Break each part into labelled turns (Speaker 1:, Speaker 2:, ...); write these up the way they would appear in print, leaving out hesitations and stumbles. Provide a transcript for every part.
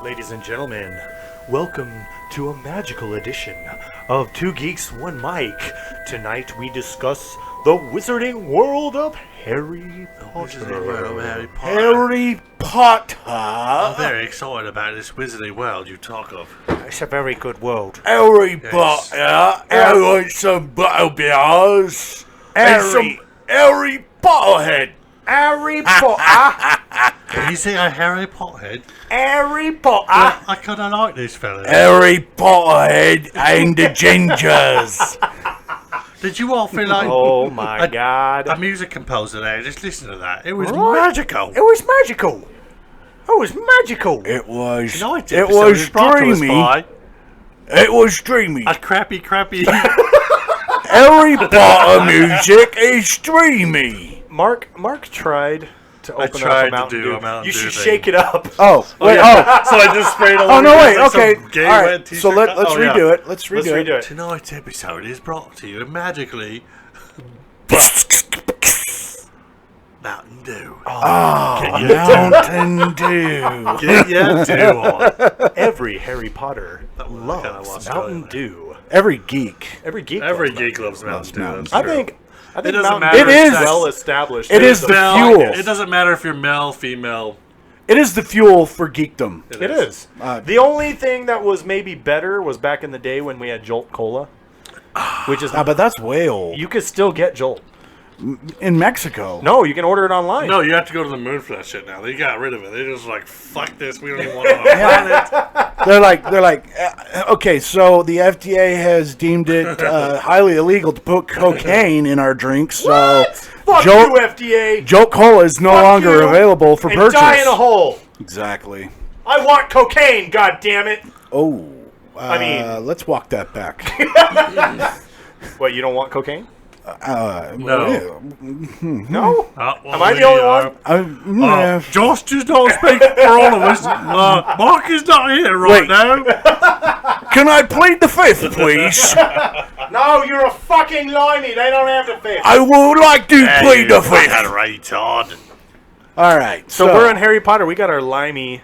Speaker 1: Ladies and gentlemen, welcome to a magical edition of Two Geeks, One Mic. Tonight we discuss the wizarding world of Harry Potter.
Speaker 2: Harry Potter.
Speaker 3: I'm very excited about this wizarding world you talk of.
Speaker 1: It's a very good world.
Speaker 2: Harry Potter. I want some butterbeers. And some Harry Potterhead.
Speaker 1: Harry Potter.
Speaker 3: Did you say a Harry Potterhead?
Speaker 1: Harry Potter.
Speaker 3: I kind of like this fella.
Speaker 2: Harry Potterhead and the Gingers.
Speaker 3: Did you all feel like
Speaker 1: Oh my god.
Speaker 3: a music composer there? Just listen to that. It was magical.
Speaker 1: It was magical. It was magical.
Speaker 2: It was.
Speaker 3: Tonight's
Speaker 2: It
Speaker 3: episode
Speaker 2: was
Speaker 3: is brought to us
Speaker 2: dreamy.
Speaker 3: by
Speaker 2: It was dreamy.
Speaker 3: a crappy.
Speaker 2: Harry Potter music is dreamy.
Speaker 1: Mark tried to open
Speaker 3: tried
Speaker 1: up
Speaker 3: to
Speaker 1: a Mountain
Speaker 3: do
Speaker 1: Dew.
Speaker 3: a Mountain
Speaker 1: You
Speaker 3: Dew
Speaker 1: should
Speaker 3: thing.
Speaker 1: shake it up.
Speaker 2: Oh, wait,
Speaker 3: So I just sprayed a
Speaker 2: Oh, no, wait, okay.
Speaker 3: Like gay
Speaker 2: All
Speaker 3: red
Speaker 2: right,
Speaker 3: t-shirt
Speaker 2: so let's
Speaker 3: yeah.
Speaker 2: redo it. Let's
Speaker 1: Let's
Speaker 2: redo
Speaker 1: redo it.
Speaker 3: Tonight's episode is brought to you magically Mountain Dew.
Speaker 2: Mountain Dew.
Speaker 3: Get your dew on.
Speaker 1: Every Harry Potter loves
Speaker 3: lost
Speaker 1: Mountain
Speaker 3: it.
Speaker 1: Dew.
Speaker 2: Every geek.
Speaker 1: Every geek.
Speaker 3: Every
Speaker 1: loves
Speaker 3: geek loves Mountain Dew.
Speaker 2: Mountain
Speaker 3: That's
Speaker 1: I
Speaker 3: true.
Speaker 1: think
Speaker 3: It doesn't
Speaker 1: Mountain
Speaker 3: matter
Speaker 1: Dew
Speaker 2: if
Speaker 1: is
Speaker 2: it's-
Speaker 1: well established.
Speaker 2: It is the fuel.
Speaker 3: It doesn't matter if you're male, female.
Speaker 2: It is the fuel for geekdom.
Speaker 1: It is. The only thing that was maybe better was back in the day when we had Jolt Cola, which is
Speaker 2: But that's way old.
Speaker 1: you could still get Jolt.
Speaker 2: In Mexico.
Speaker 1: No, you can order it online.
Speaker 3: No, you have to go to the moon for that shit now. They got rid of it. They just like, fuck this. We don't even want it on the planet.
Speaker 2: They're like, okay, so the FDA has deemed it highly illegal to put cocaine in our drinks. So
Speaker 1: What? Fuck
Speaker 2: Jolt,
Speaker 1: you, FDA.
Speaker 2: Jolt Cola is no
Speaker 1: Fuck
Speaker 2: longer
Speaker 1: you.
Speaker 2: available for
Speaker 1: And
Speaker 2: purchase.
Speaker 1: die in a hole.
Speaker 2: Exactly.
Speaker 1: I want cocaine. God damn it.
Speaker 2: Oh,
Speaker 1: mean-
Speaker 2: let's walk that back.
Speaker 1: What? You don't want cocaine?
Speaker 3: No.
Speaker 1: No.
Speaker 3: Well,
Speaker 1: Am I the only one?
Speaker 2: Yeah.
Speaker 3: Josh does not speak for all of us. Mark is not here right
Speaker 2: Wait.
Speaker 3: now.
Speaker 2: Can I plead the fifth, please?
Speaker 1: No, you're a fucking limey. They don't have the fifth.
Speaker 2: I would like to plead the fifth.
Speaker 3: retard.
Speaker 2: All right.
Speaker 1: So we're on Harry Potter. We got our limey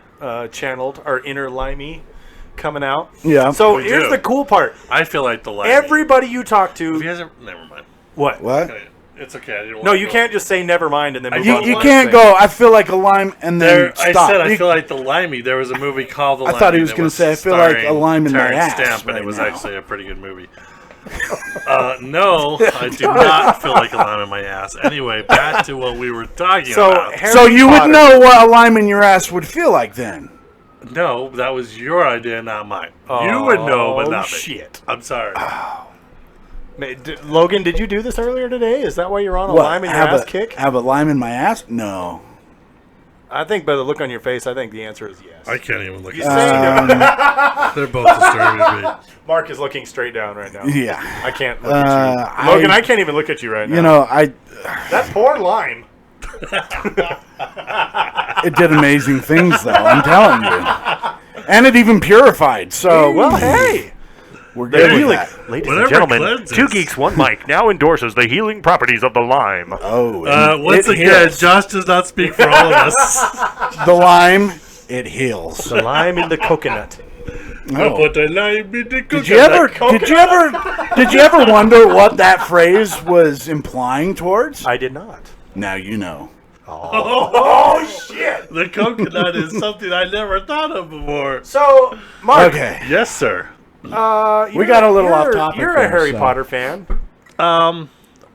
Speaker 1: channeled, our inner limey coming out.
Speaker 2: Yeah.
Speaker 1: So
Speaker 3: We
Speaker 1: here's
Speaker 3: do.
Speaker 1: the cool part.
Speaker 3: I feel like the last.
Speaker 1: Everybody you talk
Speaker 3: If
Speaker 1: to,
Speaker 3: he hasn't, never mind.
Speaker 1: what?
Speaker 2: What?
Speaker 3: Okay, it's okay. I didn't want
Speaker 1: No,
Speaker 3: to
Speaker 1: you
Speaker 3: go.
Speaker 1: can't just say never mind and then move
Speaker 2: You,
Speaker 1: on. to
Speaker 2: you
Speaker 1: the
Speaker 2: can't
Speaker 1: next thing.
Speaker 2: go, I feel like a lime, and then
Speaker 3: There, I
Speaker 2: stop.
Speaker 3: said I
Speaker 2: You-
Speaker 3: feel like the limey. There was a movie called The
Speaker 2: I
Speaker 3: Limey.
Speaker 2: thought he was
Speaker 3: that
Speaker 2: gonna say, I feel like a
Speaker 3: starring
Speaker 2: lime in my
Speaker 3: Terrence
Speaker 2: ass
Speaker 3: Stamp, and
Speaker 2: right
Speaker 3: it was
Speaker 2: now.
Speaker 3: actually a pretty good movie. No, I do not feel like a lime in my ass. Anyway, back to what we were talking
Speaker 1: So
Speaker 3: about.
Speaker 1: Harry
Speaker 2: So you
Speaker 1: Potter.
Speaker 2: would know what a lime in your ass would feel like then.
Speaker 3: No, that was your idea, not mine. You would know, but
Speaker 1: Oh,
Speaker 3: not me.
Speaker 1: shit.
Speaker 3: I'm sorry.
Speaker 1: Logan, did you do this earlier today? Is that why you're on a
Speaker 2: What,
Speaker 1: lime in your
Speaker 2: have
Speaker 1: ass
Speaker 2: a,
Speaker 1: kick?
Speaker 2: Have a lime in my ass? No.
Speaker 1: I think by the look on your face, I think the answer is yes.
Speaker 3: I can't even look
Speaker 1: You
Speaker 3: at
Speaker 1: say
Speaker 3: them.
Speaker 1: no.
Speaker 3: They're both disturbing to me.
Speaker 1: Mark is looking straight down right now.
Speaker 2: Yeah.
Speaker 1: I can't look at you. Logan, I can't even look at you right now.
Speaker 2: You know,
Speaker 1: that poor lime.
Speaker 2: it did amazing things, though, I'm telling you. And it even purified, so...
Speaker 1: Well, hey.
Speaker 2: We're good with
Speaker 1: Healing.
Speaker 2: that.
Speaker 1: Ladies
Speaker 3: Whatever
Speaker 1: and gentlemen,
Speaker 3: cleanses.
Speaker 1: Two Geeks, One Mic now endorses the healing properties of the lime.
Speaker 2: Oh, and
Speaker 3: Once
Speaker 2: it
Speaker 3: again,
Speaker 2: heals.
Speaker 3: Josh does not speak for all of us.
Speaker 2: The lime, it heals.
Speaker 1: The lime in the coconut.
Speaker 2: Oh.
Speaker 3: Put the lime in the
Speaker 2: Did you ever wonder what that phrase was implying towards?
Speaker 1: I did not.
Speaker 2: Now you know.
Speaker 1: Oh, shit.
Speaker 3: The coconut is something I never thought of before.
Speaker 1: So, Mark,
Speaker 2: Okay.
Speaker 3: Yes, sir.
Speaker 2: We got a little off topic
Speaker 1: You're
Speaker 2: there,
Speaker 1: a Harry
Speaker 2: so.
Speaker 1: Potter fan.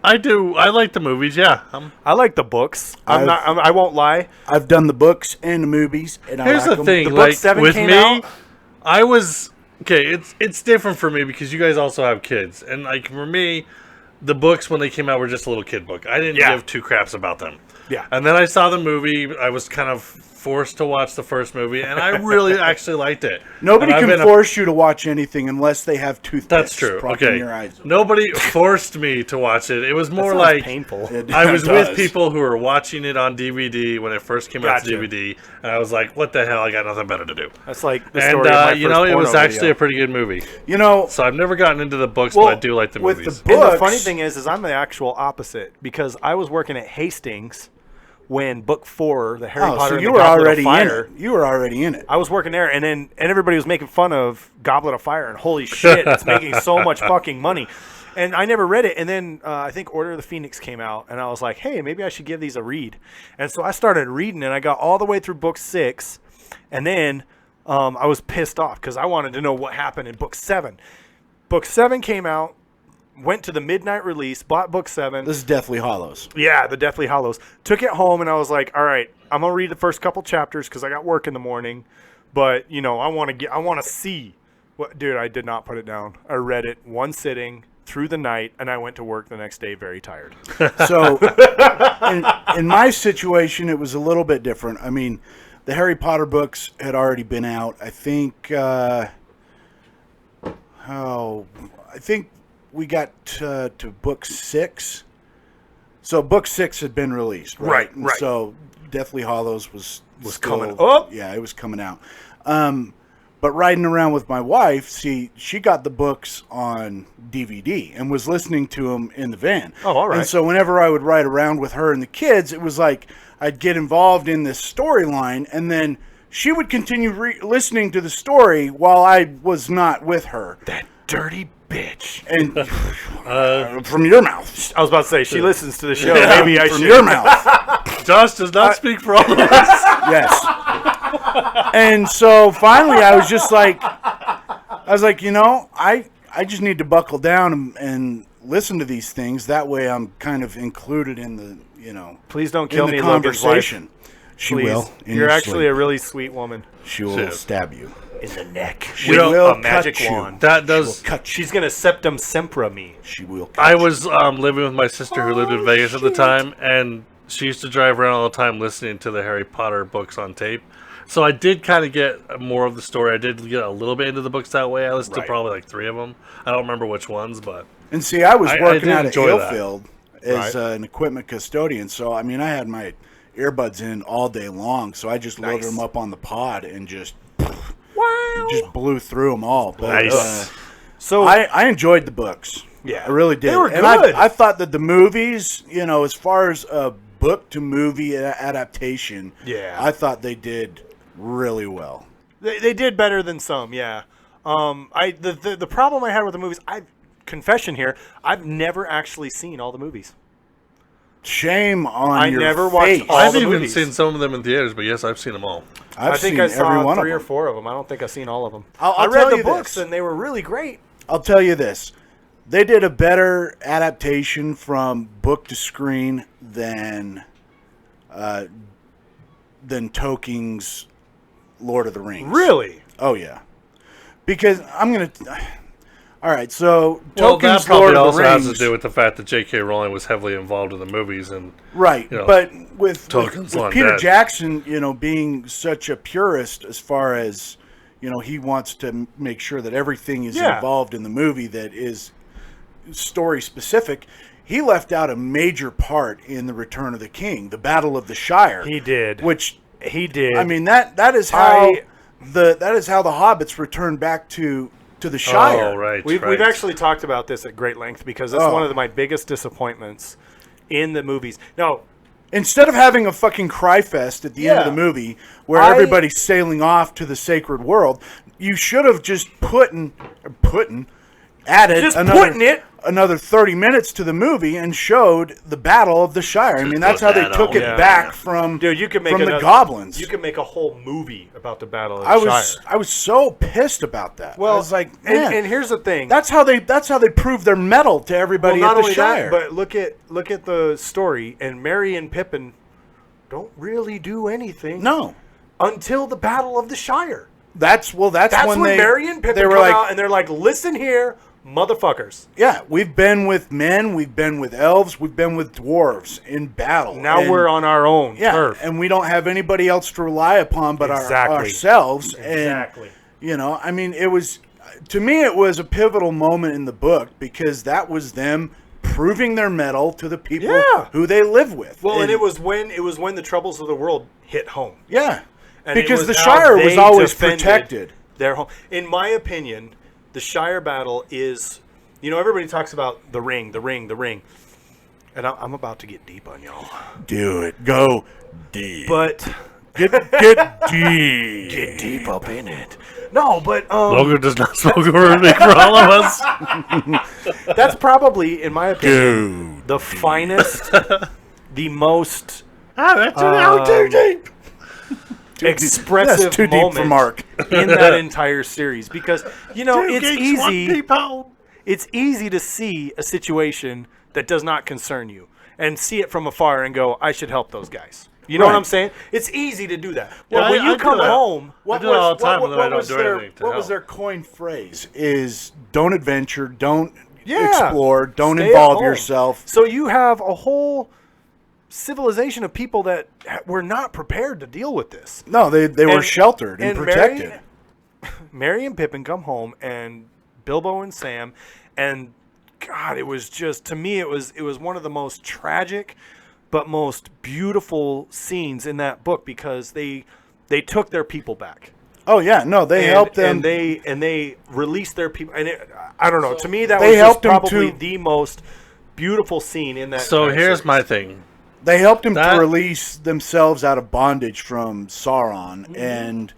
Speaker 3: I do. I like the movies. Yeah.
Speaker 1: I like the books. I won't lie.
Speaker 2: I've done the books and the movies, and
Speaker 3: Here's
Speaker 2: I like
Speaker 3: the
Speaker 2: 'em.
Speaker 3: thing.
Speaker 1: The book
Speaker 3: Like
Speaker 1: 7
Speaker 3: with
Speaker 1: came
Speaker 3: me,
Speaker 1: out.
Speaker 3: I was okay. It's different for me because you guys also have kids, and like for me, the books when they came out were just a little kid book. I didn't
Speaker 1: Yeah.
Speaker 3: give two craps about them.
Speaker 1: Yeah.
Speaker 3: And then I saw the movie. I was kind of forced to watch the first movie, and I really actually liked it.
Speaker 2: Nobody
Speaker 3: And I've
Speaker 2: can
Speaker 3: been a-
Speaker 2: force you to watch anything unless they have toothpicks
Speaker 3: That's true.
Speaker 2: propping
Speaker 3: Okay.
Speaker 2: your eyes.
Speaker 3: Nobody forced me to watch it. It was more
Speaker 1: Sounds
Speaker 3: like
Speaker 1: painful.
Speaker 2: It
Speaker 3: I was
Speaker 2: does.
Speaker 3: with people who were watching it on DVD when it first came out
Speaker 1: Gotcha.
Speaker 3: to DVD, and I was like, "What the hell? I got nothing better to do."
Speaker 1: That's like the
Speaker 3: And
Speaker 1: story of my
Speaker 3: you
Speaker 1: first
Speaker 3: know, it was
Speaker 1: porno
Speaker 3: actually
Speaker 1: video.
Speaker 3: a pretty good movie.
Speaker 2: You know,
Speaker 3: So I've never gotten into the books,
Speaker 1: Well,
Speaker 3: but I do like the
Speaker 2: with
Speaker 3: movies.
Speaker 2: the
Speaker 1: And the
Speaker 2: books-
Speaker 1: funny thing is I'm the actual opposite because I was working at Hastings when book 4, the Harry
Speaker 2: Oh,
Speaker 1: Potter
Speaker 2: so
Speaker 1: and
Speaker 2: you
Speaker 1: the
Speaker 2: were
Speaker 1: Goblet
Speaker 2: already
Speaker 1: of Fire.
Speaker 2: in it. You were already in it.
Speaker 1: I was working there, and everybody was making fun of Goblet of Fire, and holy shit, it's making so much fucking money. And I never read it, and then I think Order of the Phoenix came out, and I was like, hey, maybe I should give these a read. And so I started reading, and I got all the way through book 6, and then I was pissed off because I wanted to know what happened in book 7. Book 7 came out, went to the midnight release, bought book 7.
Speaker 2: This is Deathly Hallows.
Speaker 1: Yeah, the Deathly Hallows. Took it home, and I was like, all right, I'm going to read the first couple chapters because I got work in the morning, but, you know, I want to see. Dude, I did not put it down. I read it one sitting through the night, and I went to work the next day very tired.
Speaker 2: So, in my situation, it was a little bit different. I mean, the Harry Potter books had already been out. I think, we got to book 6. So book 6 had been released, right?
Speaker 1: Right.
Speaker 2: So Deathly Hallows was still,
Speaker 1: coming up.
Speaker 2: Yeah, it was coming out. But riding around with my wife, she got the books on DVD and was listening to them in the van.
Speaker 1: Oh, all right.
Speaker 2: And so whenever I would ride around with her and the kids, it was like I'd get involved in this storyline, and then she would continue listening to the story while I was not with her.
Speaker 1: That dirty bitch.
Speaker 2: And from your mouth.
Speaker 1: I was about to say, she listens to the show. Maybe I
Speaker 2: from
Speaker 1: should.
Speaker 2: your mouth.
Speaker 3: Josh does not speak for all of us.
Speaker 2: Yes. And so finally I was like, you know, I just need to buckle down and listen to these things. That way I'm kind of included in the, you know,
Speaker 1: Please don't kill
Speaker 2: in the
Speaker 1: me, Logan's
Speaker 2: conversation.
Speaker 1: wife.
Speaker 2: She
Speaker 1: Please.
Speaker 2: will. in
Speaker 1: You're
Speaker 2: your
Speaker 1: actually
Speaker 2: sleep.
Speaker 1: a really sweet woman.
Speaker 2: She will
Speaker 3: Shit.
Speaker 2: stab you.
Speaker 1: In the neck.
Speaker 2: She
Speaker 1: With
Speaker 2: will
Speaker 1: a magic
Speaker 2: cut you.
Speaker 1: wand.
Speaker 3: That does.
Speaker 2: She's
Speaker 1: She's going to septum sempra me.
Speaker 2: She will cut
Speaker 3: I
Speaker 2: you.
Speaker 3: was living with my sister who lived in Vegas at the time, and she used to drive around all the time listening to the Harry Potter books on tape. So I did kind of get more of the story. I did get a little bit into the books that way. I listened to
Speaker 1: Right.
Speaker 3: probably like 3 of them. I don't remember which ones, but
Speaker 2: And see, I was
Speaker 3: I
Speaker 2: working
Speaker 3: did
Speaker 2: out at
Speaker 3: enjoy that.
Speaker 2: Hillfield as an equipment custodian, so I mean, I had my earbuds in all day long, so I just loaded them up on the pod and just blew through them all. But,
Speaker 3: Nice.
Speaker 1: So
Speaker 2: I enjoyed the books.
Speaker 1: Yeah.
Speaker 2: I really did.
Speaker 1: They were
Speaker 2: and
Speaker 1: good.
Speaker 2: I thought that the movies, you know, as far as a book to movie adaptation,
Speaker 1: Yeah.
Speaker 2: I thought they did really well.
Speaker 1: They did better than some, yeah. The problem I had with the movies, confession here, I've never actually seen all the movies.
Speaker 2: Shame on
Speaker 1: I
Speaker 2: your
Speaker 1: never watched
Speaker 2: face.
Speaker 1: all
Speaker 3: I've
Speaker 1: the
Speaker 3: even
Speaker 1: movies.
Speaker 3: seen some of them in theaters. But yes, I've seen them all.
Speaker 2: I've
Speaker 1: I think
Speaker 2: seen
Speaker 1: I
Speaker 2: every
Speaker 1: saw
Speaker 2: one
Speaker 1: 3
Speaker 2: of
Speaker 1: or
Speaker 2: them.
Speaker 1: 4 of them. I don't think I've seen all of them.
Speaker 2: I'll
Speaker 1: I read
Speaker 2: tell
Speaker 1: the
Speaker 2: you
Speaker 1: books,
Speaker 2: this.
Speaker 1: and they were really great.
Speaker 2: I'll tell you this. They did a better adaptation from book to screen than Tolkien's Lord of the Rings.
Speaker 1: Really?
Speaker 2: Oh, yeah. Because I'm going to... All right, so
Speaker 3: Well, that
Speaker 2: Tolkien's
Speaker 3: probably
Speaker 2: Lord of
Speaker 3: also
Speaker 2: the Rings...
Speaker 3: has to do with the fact that J.K. Rowling was heavily involved in the movies, and
Speaker 2: Right,
Speaker 3: you know,
Speaker 2: but with
Speaker 3: Tolkien's long
Speaker 2: Peter
Speaker 3: dead.
Speaker 2: Jackson, you know, being such a purist as far as, you know, he wants to make sure that everything is
Speaker 1: Yeah.
Speaker 2: involved in the movie that is story specific, he left out a major part in The Return of the King, the Battle of the Shire.
Speaker 1: He did.
Speaker 2: Which,
Speaker 1: He did.
Speaker 2: I mean, that is how the hobbits return back to the Shire.
Speaker 3: oh right,
Speaker 1: We've
Speaker 3: right.
Speaker 1: actually talked about this at great length because that's one of my biggest disappointments in the movies. No,
Speaker 2: Instead of having a fucking cry fest at the end of the movie where everybody's sailing off to the sacred world, you should have just added another 30 minutes to the movie and showed the Battle of the Shire. I mean, that's how they took it back from
Speaker 1: dude, you could make
Speaker 2: the goblins.
Speaker 1: You could make a whole movie about the Battle of the Shire.
Speaker 2: I was so pissed about that.
Speaker 1: Well,
Speaker 2: I was like, man,
Speaker 1: and here's the thing.
Speaker 2: that's how they prove their mettle to everybody
Speaker 1: not
Speaker 2: at the
Speaker 1: only
Speaker 2: Shire.
Speaker 1: that, but look at the story, and Merry and Pippin don't really do anything.
Speaker 2: No.
Speaker 1: Until the Battle of the Shire.
Speaker 2: That's when
Speaker 1: Merry and Pippin come out and they're like, listen here, motherfuckers.
Speaker 2: Yeah, we've been with men, we've been with elves, we've been with dwarves in battle.
Speaker 1: Now we're on our own turf.
Speaker 2: And we don't have anybody else to rely upon but ourselves.
Speaker 1: Exactly.
Speaker 2: And, you know, I mean, to me, it was a pivotal moment in the book because that was them proving their mettle to the people who they live with.
Speaker 1: Well, and it was when the troubles of the world hit home.
Speaker 2: Yeah.
Speaker 1: And
Speaker 2: because
Speaker 1: it
Speaker 2: the
Speaker 1: was how
Speaker 2: Shire was
Speaker 1: they
Speaker 2: always
Speaker 1: defended
Speaker 2: protected.
Speaker 1: Their home. In my opinion, the Shire battle is, you know, everybody talks about the ring. And I'm about to get deep on y'all.
Speaker 2: Do it. Go deep.
Speaker 1: But
Speaker 2: Get deep.
Speaker 1: get deep up in it. No, but
Speaker 3: Logan does not smoke a Rubik for all of us.
Speaker 1: that's probably, in my opinion,
Speaker 2: Dude.
Speaker 1: the finest, the most
Speaker 3: That's now too deep.
Speaker 1: expressive
Speaker 2: That's too deep
Speaker 1: moment
Speaker 2: for Mark.
Speaker 1: in that entire series. Because, it's easy. It's easy to see a situation that does not concern you and see it from afar and go, I should help those guys. You know what I'm saying? It's easy to do that. But
Speaker 3: Yeah,
Speaker 1: when you
Speaker 3: I do
Speaker 1: come
Speaker 3: that.
Speaker 1: home,
Speaker 3: I do it all the time, and then I don't
Speaker 2: was
Speaker 3: do
Speaker 2: their,
Speaker 3: anything to
Speaker 2: what was
Speaker 3: help.
Speaker 2: their coined phrase? Is don't adventure, don't
Speaker 1: Yeah.
Speaker 2: explore, don't
Speaker 1: Stay at
Speaker 2: involve
Speaker 1: home.
Speaker 2: yourself.
Speaker 1: So you have a whole civilization of people that were not prepared to deal with this.
Speaker 2: No, they were
Speaker 1: And-
Speaker 2: sheltered and protected.
Speaker 1: Merry and Pippin come home, and Bilbo and Sam, and God, it was just, to me, it was one of the most tragic but most beautiful scenes in that book, because they took their people back.
Speaker 2: Oh yeah, no, they helped them.
Speaker 1: and they released their people, and I don't know. To me, that
Speaker 2: they
Speaker 1: was just
Speaker 2: helped them
Speaker 1: probably
Speaker 2: to-
Speaker 1: the most beautiful scene in that.
Speaker 3: So
Speaker 1: entire
Speaker 3: here's
Speaker 1: series.
Speaker 3: my thing.
Speaker 2: They helped him
Speaker 3: That-
Speaker 2: to release themselves out of bondage from Sauron and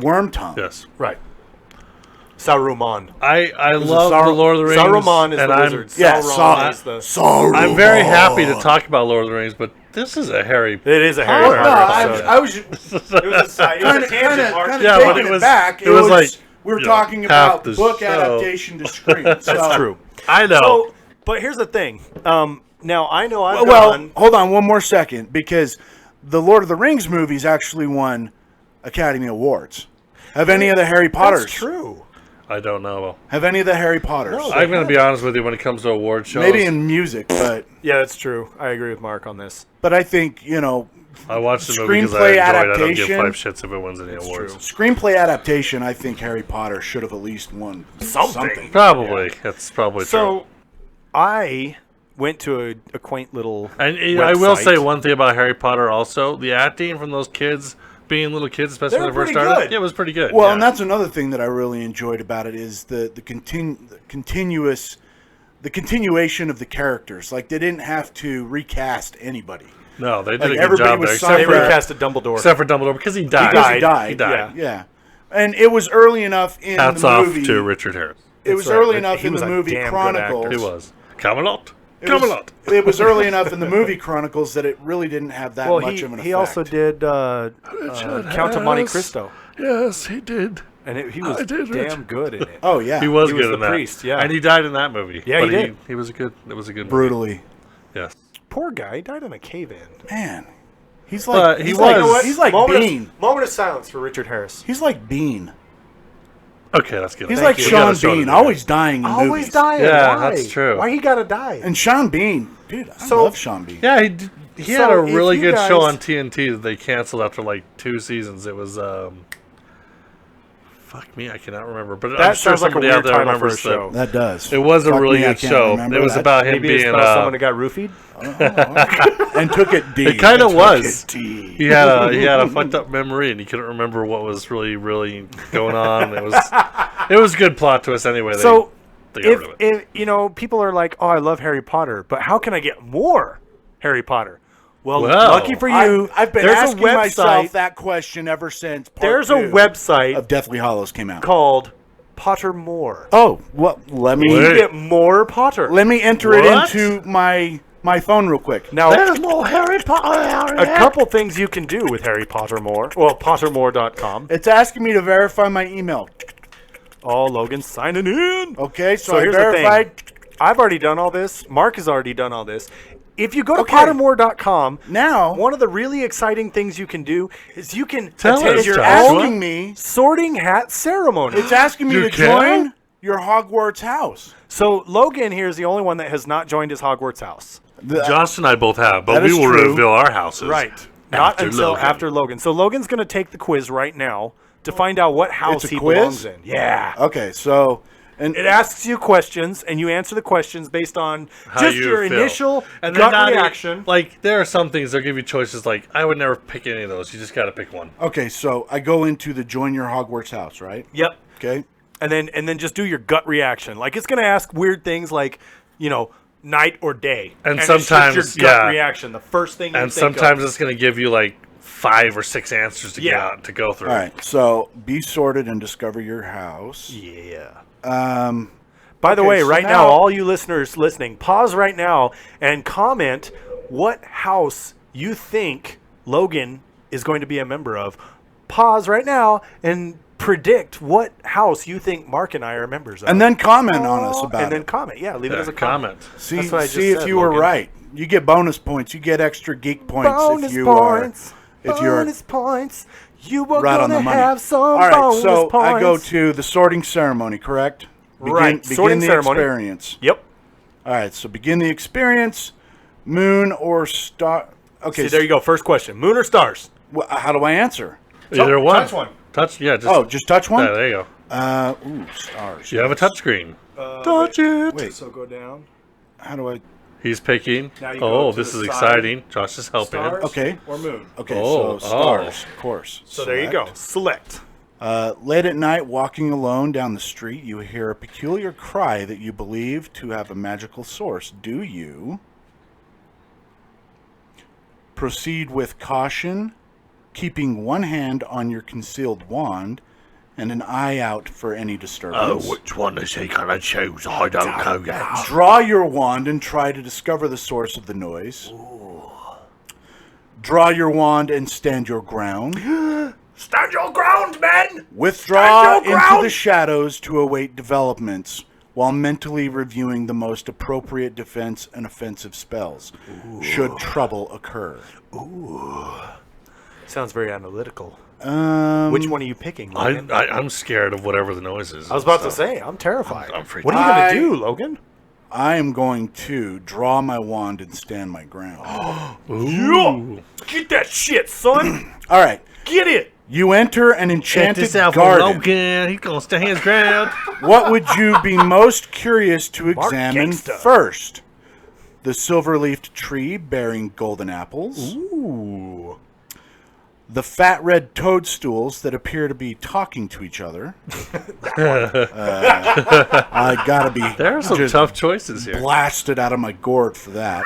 Speaker 2: Wormtongue.
Speaker 3: Yes.
Speaker 1: right. Saruman.
Speaker 3: I love the Lord of the Rings.
Speaker 1: Saruman is
Speaker 3: and
Speaker 1: the
Speaker 3: I'm,
Speaker 1: wizard.
Speaker 2: Yeah,
Speaker 1: Sauron is the.
Speaker 2: Sauron.
Speaker 3: I'm very happy to talk about Lord of the Rings, but this is a Harry.
Speaker 1: It is a Harry
Speaker 2: Well, no,
Speaker 1: Potter episode.
Speaker 2: I was
Speaker 1: It was a side. It was a tangent, Mark.
Speaker 2: kind
Speaker 3: Yeah,
Speaker 2: of
Speaker 3: but
Speaker 2: taking
Speaker 3: it
Speaker 2: it
Speaker 3: was-
Speaker 2: back.
Speaker 3: it was like,
Speaker 2: we were
Speaker 3: you know,
Speaker 2: talking
Speaker 3: half
Speaker 2: about
Speaker 3: the
Speaker 2: book
Speaker 3: show.
Speaker 2: adaptation to screen.
Speaker 1: That's
Speaker 2: So-
Speaker 1: true.
Speaker 3: I know.
Speaker 1: So, but here's the thing. Now I know I've
Speaker 2: Well,
Speaker 1: done.
Speaker 2: hold on one more second, because the Lord of the Rings movies actually won Academy Awards. Have any of the Harry Potters?
Speaker 1: That's true.
Speaker 3: I don't know.
Speaker 2: Have any of the Harry Potters?
Speaker 1: No.
Speaker 3: I'm going to be honest with you when it comes to award shows.
Speaker 2: Maybe in music, but
Speaker 1: Yeah, that's true. I agree with Mark on this.
Speaker 2: I think
Speaker 3: I watched the movie because I
Speaker 2: screenplay
Speaker 3: enjoy it. I don't give
Speaker 2: adaptation.
Speaker 3: 5 shits if it wins any awards.
Speaker 2: screenplay adaptation. I think Harry Potter should have at least won something.
Speaker 3: Probably. That's probably true.
Speaker 1: So, I went to a quaint little.
Speaker 3: And I will
Speaker 1: website.
Speaker 3: say one thing about Harry Potter also. The acting from those kids, being little kids, especially
Speaker 1: They
Speaker 3: when they
Speaker 1: were
Speaker 3: first
Speaker 1: pretty
Speaker 3: started,
Speaker 1: good.
Speaker 3: yeah, it was pretty good.
Speaker 2: Well,
Speaker 3: yeah.
Speaker 2: and that's another thing that I really enjoyed about it is the continuation of the characters. Like, they didn't have to recast anybody.
Speaker 3: No, they did
Speaker 2: Like,
Speaker 3: a good
Speaker 2: everybody
Speaker 3: job
Speaker 2: was
Speaker 3: there.
Speaker 2: signed
Speaker 1: They
Speaker 2: for-
Speaker 1: recasted Dumbledore.
Speaker 3: Except for Dumbledore, because he died.
Speaker 2: Because he died.
Speaker 3: He died.
Speaker 2: Yeah. And it was early enough in
Speaker 3: Hats
Speaker 2: the
Speaker 3: off
Speaker 2: movie.
Speaker 3: to Richard Harris.
Speaker 2: It was
Speaker 1: That's right.
Speaker 2: early enough
Speaker 1: He
Speaker 2: in
Speaker 1: was
Speaker 2: the
Speaker 1: a
Speaker 2: movie
Speaker 1: damn good
Speaker 2: Chronicles.
Speaker 1: actor.
Speaker 3: He was. Camelot.
Speaker 2: It was-
Speaker 3: Camelot.
Speaker 2: It was early enough in the movie Chronicles that it really didn't have that
Speaker 1: Well,
Speaker 2: much of an effect.
Speaker 1: he also did Count of Monte
Speaker 3: Harris.
Speaker 1: Cristo,
Speaker 3: Yes, he did.
Speaker 1: and he was
Speaker 3: I did,
Speaker 1: damn
Speaker 3: Rich.
Speaker 1: good in it.
Speaker 2: Oh yeah,
Speaker 3: He was
Speaker 1: He
Speaker 3: good
Speaker 1: was
Speaker 3: in
Speaker 1: the
Speaker 3: that.
Speaker 1: priest, yeah.
Speaker 3: And he died in that movie.
Speaker 1: Yeah, he
Speaker 3: But
Speaker 1: did.
Speaker 3: He was a good. It was a good movie.
Speaker 2: brutally.
Speaker 3: Yes.
Speaker 1: Poor guy, he died in a cave-in.
Speaker 2: Man, he's like
Speaker 3: he
Speaker 2: he's
Speaker 3: was.
Speaker 2: like,
Speaker 3: You know what?
Speaker 2: he's like Bean.
Speaker 1: Moment of silence for Richard Harris.
Speaker 2: He's like Bean.
Speaker 3: Okay, let's get it.
Speaker 2: He's
Speaker 1: Thank
Speaker 2: like
Speaker 1: you.
Speaker 3: We
Speaker 2: Sean
Speaker 3: gotta show
Speaker 2: Bean,
Speaker 3: it.
Speaker 2: always dying in
Speaker 1: Always
Speaker 2: movies.
Speaker 1: dying.
Speaker 3: Yeah,
Speaker 1: Why?
Speaker 3: that's true.
Speaker 1: Why he gotta die?
Speaker 2: And Sean Bean, dude, I
Speaker 1: So-
Speaker 2: love Sean Bean.
Speaker 3: Yeah, he
Speaker 1: So
Speaker 3: had a
Speaker 1: if
Speaker 3: really
Speaker 1: you
Speaker 3: good
Speaker 1: guys-
Speaker 3: show on TNT that they canceled after like 2 seasons. It was fuck me, I cannot remember. But I'm
Speaker 1: That
Speaker 3: sure
Speaker 1: sounds like a
Speaker 3: somebody
Speaker 1: weird
Speaker 3: out there
Speaker 1: title for a
Speaker 3: remembers
Speaker 1: show.
Speaker 2: That does.
Speaker 3: It was a
Speaker 2: Fuck
Speaker 3: really
Speaker 2: me, I
Speaker 3: good
Speaker 2: can't
Speaker 3: show.
Speaker 2: remember
Speaker 3: It was
Speaker 2: that.
Speaker 3: about him
Speaker 1: Maybe it's
Speaker 3: being
Speaker 1: about someone that got roofied.
Speaker 2: And took it deep.
Speaker 3: It kind of
Speaker 2: Took
Speaker 3: was.
Speaker 2: it deep.
Speaker 3: He had a fucked up memory and he couldn't remember what was really going on. It was a good plot twist anyway.
Speaker 1: So,
Speaker 3: they got rid of it.
Speaker 1: if people are like, "Oh, I love Harry Potter," but how can I get more Harry Potter? Well,
Speaker 3: Well,
Speaker 1: lucky for you,
Speaker 2: I've been
Speaker 1: there's
Speaker 2: asking
Speaker 1: a website.
Speaker 2: myself that question ever since.
Speaker 1: There's a
Speaker 2: 2
Speaker 1: website
Speaker 2: of Deathly Hallows came out.
Speaker 1: called Pottermore.
Speaker 2: Oh, well, let
Speaker 1: You
Speaker 3: Wait.
Speaker 1: get more Potter.
Speaker 2: me enter it
Speaker 3: What?
Speaker 2: into my phone real quick.
Speaker 1: Now,
Speaker 3: There's more Harry Potter.
Speaker 1: a couple things you can do with Harry Pottermore. Well, Pottermore.com.
Speaker 2: It's asking me to verify my email.
Speaker 1: Oh, Logan's signing in.
Speaker 2: Okay, so,
Speaker 1: So
Speaker 2: I
Speaker 1: here's the thing.
Speaker 2: verified.
Speaker 1: I've already done all this. Mark has already done all this. If you go to
Speaker 2: Okay.
Speaker 1: Pottermore.com,
Speaker 2: Now,
Speaker 1: one of the really exciting things you can do is you can
Speaker 3: Tell
Speaker 1: attend
Speaker 3: us,
Speaker 1: your
Speaker 3: Joshua.
Speaker 1: own
Speaker 2: asking me.
Speaker 1: sorting hat ceremony.
Speaker 2: It's asking me
Speaker 3: You
Speaker 2: to
Speaker 3: can?
Speaker 2: join your Hogwarts house.
Speaker 1: So Logan here is the only one that has not joined his Hogwarts house.
Speaker 3: Josh and I both have, but
Speaker 2: That
Speaker 3: we
Speaker 2: is
Speaker 3: will
Speaker 2: true.
Speaker 3: reveal our houses.
Speaker 1: Not
Speaker 3: After
Speaker 1: until
Speaker 3: Logan.
Speaker 1: after Logan. So Logan's going to take the quiz right now to find out what house
Speaker 2: It's a
Speaker 1: he
Speaker 2: quiz?
Speaker 1: belongs in. Yeah.
Speaker 2: Okay, so and
Speaker 1: It asks you questions, and you answer the questions based on
Speaker 3: How
Speaker 1: just
Speaker 3: you
Speaker 1: your
Speaker 3: feel.
Speaker 1: initial
Speaker 3: And
Speaker 1: gut
Speaker 3: not
Speaker 1: reaction.
Speaker 3: Like, there are some things they'll give you choices like, I would never pick any of those. You just got to pick one.
Speaker 2: okay, so I go into the join your Hogwarts house, right?
Speaker 1: Yep.
Speaker 2: Okay.
Speaker 1: And then just do your gut reaction. Like, it's going to ask weird things like, night or day.
Speaker 3: And
Speaker 1: it's just
Speaker 3: sometimes,
Speaker 1: your gut
Speaker 3: yeah.
Speaker 1: reaction, the first thing you
Speaker 3: And
Speaker 1: think
Speaker 3: sometimes
Speaker 1: of.
Speaker 3: it's going to give you like 5 or 6 answers to get
Speaker 1: Yeah.
Speaker 3: out to go through.
Speaker 2: All right, so be sorted and discover your house.
Speaker 1: Yeah.
Speaker 2: By
Speaker 1: the way, right now, all you listeners listening, pause right now and comment what house you think Logan is going to be a member of. Pause right now and predict what house you think Mark and I are members of.
Speaker 2: and then comment on us about
Speaker 1: and then
Speaker 2: it.
Speaker 1: comment. Yeah, leave it as a comment.
Speaker 2: See,
Speaker 1: That's what I just
Speaker 2: see if
Speaker 1: said,
Speaker 2: you were
Speaker 1: Logan.
Speaker 2: right. You get bonus points. You get extra geek points
Speaker 1: Bonus
Speaker 2: if you
Speaker 1: points.
Speaker 2: are. If you're
Speaker 1: bonus points. You were
Speaker 2: right on
Speaker 1: gonna
Speaker 2: the money.
Speaker 1: have some
Speaker 2: All right,
Speaker 1: bonus
Speaker 2: so
Speaker 1: points.
Speaker 2: I go to the sorting ceremony, correct?
Speaker 1: Right,
Speaker 2: Begin
Speaker 1: sorting
Speaker 2: the
Speaker 1: ceremony.
Speaker 2: experience.
Speaker 1: Yep.
Speaker 2: All right, so begin the experience. Moon or star? Okay,
Speaker 1: See, there you go. First question: Moon or stars?
Speaker 2: how do I answer?
Speaker 3: Either one.
Speaker 1: Touch one.
Speaker 3: Touch, yeah.
Speaker 2: Just touch one.
Speaker 3: Yeah, there you go.
Speaker 2: Stars.
Speaker 3: You have a touch screen.
Speaker 1: Touch it.
Speaker 2: Wait.
Speaker 1: So go down.
Speaker 2: How do I?
Speaker 3: He's picking.
Speaker 1: Now you go
Speaker 3: Oh,
Speaker 1: to
Speaker 3: this
Speaker 1: the
Speaker 3: is
Speaker 1: side.
Speaker 3: exciting. Josh is helping.
Speaker 1: Stars
Speaker 2: Okay.
Speaker 1: or moon?
Speaker 2: Okay,
Speaker 3: Oh,
Speaker 2: so stars, of course.
Speaker 1: So there you go. Select.
Speaker 2: Late at night, walking alone down the street, you hear a peculiar cry that you believe to have a magical source. Do you proceed with caution, keeping one hand on your concealed wand and an eye out for any disturbance?
Speaker 3: which one is he gonna choose? I don't know yet.
Speaker 2: Draw your wand and try to discover the source of the noise. Draw your wand and stand your ground.
Speaker 1: Stand your ground, men.
Speaker 2: Withdraw
Speaker 1: Stand your
Speaker 2: into
Speaker 1: ground!
Speaker 2: the shadows to await developments while mentally reviewing the most appropriate defense and offensive spells should trouble occur.
Speaker 1: Sounds very analytical.
Speaker 2: Um,
Speaker 1: Which one are you picking, Logan?
Speaker 3: I'm scared of whatever the noise is.
Speaker 1: I was about to say, I'm terrified.
Speaker 3: I'm freaking
Speaker 1: what are you
Speaker 2: out.
Speaker 1: going to do, Logan?
Speaker 2: I am going to draw my wand and stand my ground.
Speaker 3: Ooh.
Speaker 1: Get that shit, son.
Speaker 2: All right.
Speaker 1: Get it.
Speaker 2: You enter an
Speaker 3: Check
Speaker 2: enchanted
Speaker 3: this out for
Speaker 2: garden.
Speaker 3: Logan. He's gonna stand his ground.
Speaker 2: What would you be most curious to examine
Speaker 1: Gangsta.
Speaker 2: first? The silver-leafed tree bearing golden apples.
Speaker 1: Ooh.
Speaker 2: The fat red toadstools that appear to be talking to each other. I gotta be
Speaker 3: There are some
Speaker 2: just
Speaker 3: tough choices here.
Speaker 2: blasted out of my gourd for that.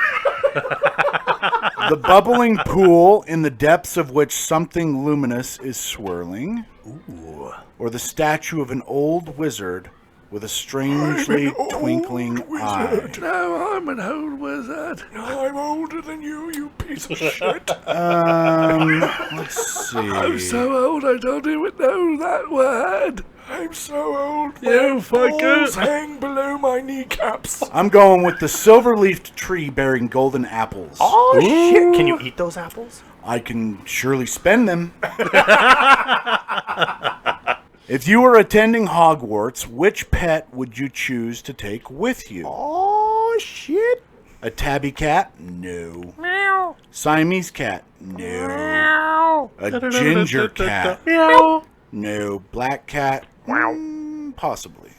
Speaker 2: The bubbling pool in the depths of which something luminous is swirling.
Speaker 1: Ooh.
Speaker 2: Or the statue of an old wizard with a strangely twinkling eye.
Speaker 3: No, I'm an old wizard.
Speaker 1: I'm older than you, you piece of shit.
Speaker 2: Let's see.
Speaker 3: I'm so old I don't even know that word.
Speaker 1: I'm so old.
Speaker 3: You
Speaker 1: My
Speaker 3: fucker.
Speaker 1: balls hang below my kneecaps.
Speaker 2: I'm going with the silver-leafed tree bearing golden apples.
Speaker 1: Oh, shit. Can you eat those apples?
Speaker 2: I can surely spend them. If you were attending Hogwarts, which pet would you choose to take with you?
Speaker 1: Oh, shit.
Speaker 2: A tabby cat? No.
Speaker 1: Meow.
Speaker 2: Siamese cat? No.
Speaker 1: Meow.
Speaker 2: A ginger cat?
Speaker 3: Meow.
Speaker 2: No. Black cat? Possibly.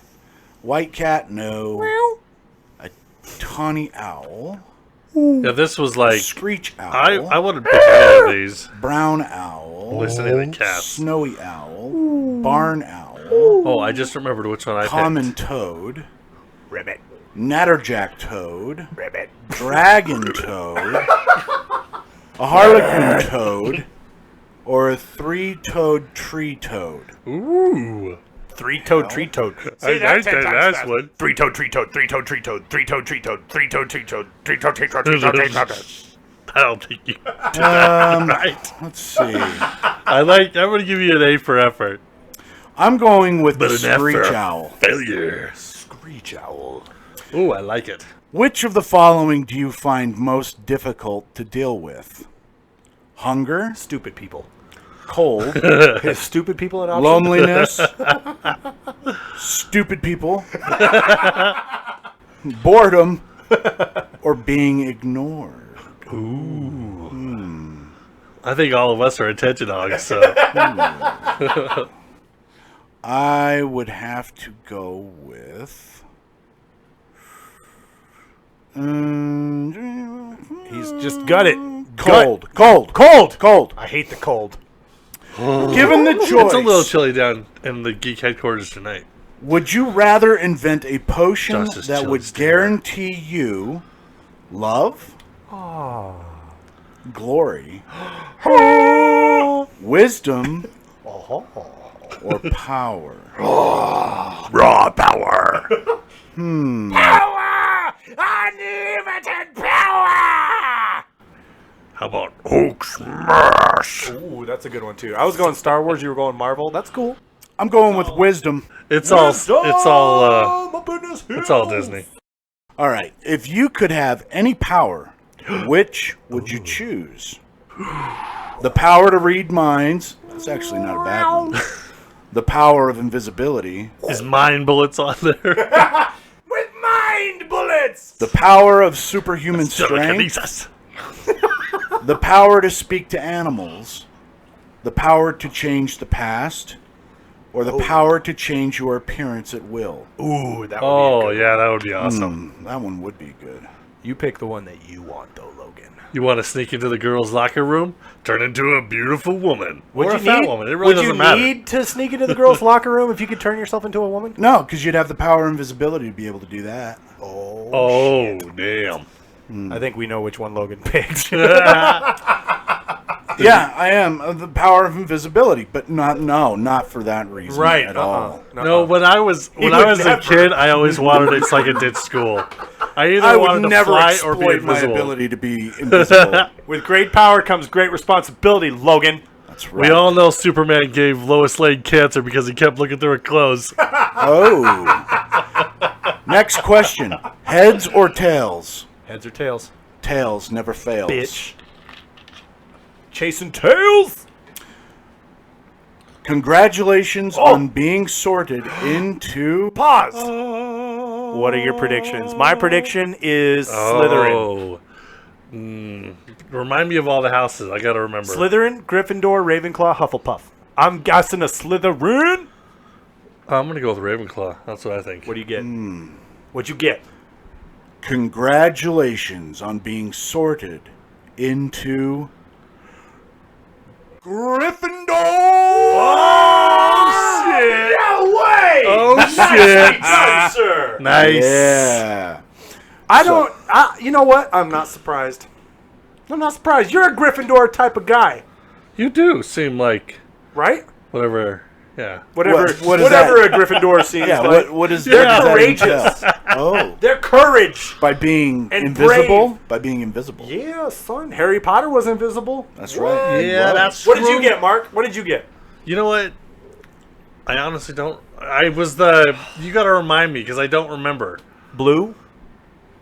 Speaker 2: White cat? No.
Speaker 1: Meow.
Speaker 2: A tawny owl?
Speaker 3: Yeah, this was like
Speaker 2: Screech owl?
Speaker 3: I would have picked any of these.
Speaker 2: Brown owl?
Speaker 3: Listening to the cats.
Speaker 2: Snowy owl? Barn owl?
Speaker 3: Oh, I just remembered which one I
Speaker 2: Common
Speaker 3: picked.
Speaker 2: toad?
Speaker 1: Ribbit.
Speaker 2: Natterjack toad?
Speaker 1: Ribbit.
Speaker 2: Dragon toad? A harlequin toad? Or a three-toed tree toad?
Speaker 3: Ooh.
Speaker 1: Three-toed tree toad.
Speaker 3: I like that last one.
Speaker 1: Three-toed tree toad. Three-toed tree toad. Three-toed tree toad. Three-toed tree toad. Three-toed tree toad. Three-toed tree toad.
Speaker 3: I don't think you did that right.
Speaker 2: Let's see.
Speaker 3: I'm going to give you an A for effort.
Speaker 2: I'm going with
Speaker 3: But
Speaker 2: the
Speaker 3: an F for
Speaker 2: screech
Speaker 3: a
Speaker 2: owl.
Speaker 3: Failure.
Speaker 1: Screech owl.
Speaker 3: Ooh, I like it.
Speaker 2: Which of the following do you find most difficult to deal with? Hunger,
Speaker 1: Stupid people.
Speaker 2: cold,
Speaker 1: Is stupid people an option?
Speaker 2: loneliness, stupid people, boredom, or being ignored?
Speaker 3: I think all of us are attention hogs, so.
Speaker 2: I would have to go with...
Speaker 1: He's just got it.
Speaker 2: Cold.
Speaker 1: Cold. I hate the cold.
Speaker 2: Given the choice...
Speaker 3: It's a little chilly down in the geek headquarters tonight.
Speaker 2: Would you rather invent a potion
Speaker 3: Josh is
Speaker 2: that
Speaker 3: chilling
Speaker 2: would
Speaker 3: still.
Speaker 2: guarantee you love, glory, wisdom, or power?
Speaker 3: Raw power.
Speaker 1: Power! Unlimited power!
Speaker 3: How about Hulk smash?
Speaker 1: Ooh, that's a good one too. I was going Star Wars. You were going Marvel. That's cool.
Speaker 2: I'm going with wisdom.
Speaker 3: It's all Disney.
Speaker 2: All right. If you could have any power, which would you choose? The power to read minds. That's actually not a bad one. The power of invisibility.
Speaker 3: Is mind bullets on there?
Speaker 1: With mind bullets.
Speaker 2: The power of superhuman strength.
Speaker 3: Telekinesis.
Speaker 2: The power to speak to animals. The power to change the past. Or the power to change your appearance at will.
Speaker 1: Ooh, that would be a
Speaker 3: Oh,
Speaker 1: good
Speaker 3: yeah, that would be awesome.
Speaker 2: That one would be good.
Speaker 1: one. You pick the one that you want, though, Logan.
Speaker 3: You want to sneak into the girls' locker room? Turn into a beautiful woman. Or a fat woman. It really
Speaker 1: would you
Speaker 3: doesn't matter.
Speaker 1: need to sneak into the girls' locker room if you could turn yourself into a woman?
Speaker 2: No, because you'd have the power of invisibility to be able to do that.
Speaker 3: Oh, damn.
Speaker 1: I think we know which one Logan picked.
Speaker 2: Yeah, I am. The power of invisibility, but not for that reason
Speaker 1: Right,
Speaker 2: at all.
Speaker 3: No, when I was
Speaker 1: would
Speaker 3: a
Speaker 1: never.
Speaker 3: kid, I always wanted it so I could ditch school. I either
Speaker 2: I would
Speaker 3: wanted to
Speaker 2: never
Speaker 3: fly or be
Speaker 2: exploit my
Speaker 3: invisible.
Speaker 2: ability to be invisible.
Speaker 1: With great power comes great responsibility, Logan.
Speaker 2: That's right.
Speaker 3: We all know Superman gave Lois Lane cancer because he kept looking through her clothes.
Speaker 2: Oh. Next question. Heads or tails?
Speaker 1: Heads or tails?
Speaker 2: Tails never fails.
Speaker 1: Bitch. Chasing tails?
Speaker 2: Congratulations on being sorted into...
Speaker 1: Pause. What are your predictions? My prediction is Slytherin.
Speaker 3: Oh. Remind me of all the houses. I gotta remember.
Speaker 1: Slytherin, Gryffindor, Ravenclaw, Hufflepuff. I'm guessing a Slytherin.
Speaker 3: I'm gonna go with Ravenclaw. That's what I think.
Speaker 1: What do you get? What'd you get?
Speaker 2: Congratulations on being sorted into...
Speaker 1: Gryffindor! Oh, shit! No way!
Speaker 3: Oh,
Speaker 1: Nicely
Speaker 3: shit.
Speaker 1: done, sir.
Speaker 3: Nice.
Speaker 2: Yeah.
Speaker 1: You know what? I'm not surprised. I'm not surprised. You're a Gryffindor type of guy,
Speaker 3: You do seem like
Speaker 1: right?
Speaker 3: whatever. Yeah.
Speaker 1: Whatever
Speaker 2: What is
Speaker 1: whatever
Speaker 2: that?
Speaker 1: a Gryffindor seems
Speaker 2: Yeah,
Speaker 1: like.
Speaker 2: what is
Speaker 1: They're
Speaker 2: what does that
Speaker 1: courageous.
Speaker 2: entail? Oh.
Speaker 1: Their courage.
Speaker 2: By being
Speaker 1: And
Speaker 2: invisible?
Speaker 1: brave.
Speaker 2: By being invisible.
Speaker 1: Yeah, son. Harry Potter was invisible.
Speaker 2: That's right.
Speaker 3: Yeah, that's
Speaker 1: What did you
Speaker 3: true.
Speaker 1: get, Mark? What did you get?
Speaker 3: You know what? I honestly don't. I was the. You gotta remind me because I don't remember.
Speaker 1: Blue.